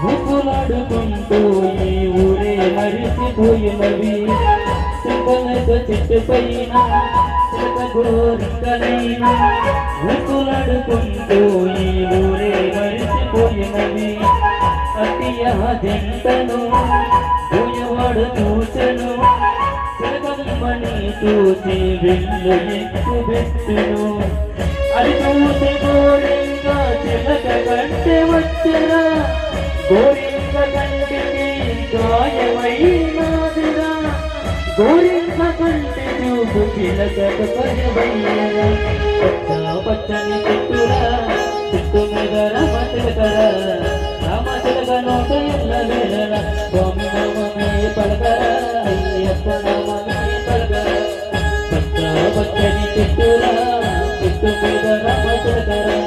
ఊపులాడుకుంటూ ఈ ఊరే మరిసిపోయినవి చిక్కలతో చెట్టు పైన చిలక గోరికలైన ఊపులాడుకుంటూ ఈ ఊరే మరిసిపోయినవి అతియ జంటను పూయవాడు చూసెను చిలకమ్మని చూసి వెళ్ళు ఎక్కు పెట్టెను అది చూసి గోరింకా చిలక కంటే వచ్చరా గోరింక కంటికి గాయమైనాదిరా గోరింక కంటి చూపు చిలకకు పరవయ్యరా పచ్చని చెట్టురా చెట్టు మీద రామ చిలకరా రామ చిలక నోట ఎల్ల వేళరా స్వామి నామమే పలకరా అయ్యప్ప నామమే పలకరా పచ్చని చెట్టురా చెట్టు మీద రామ చిలకరా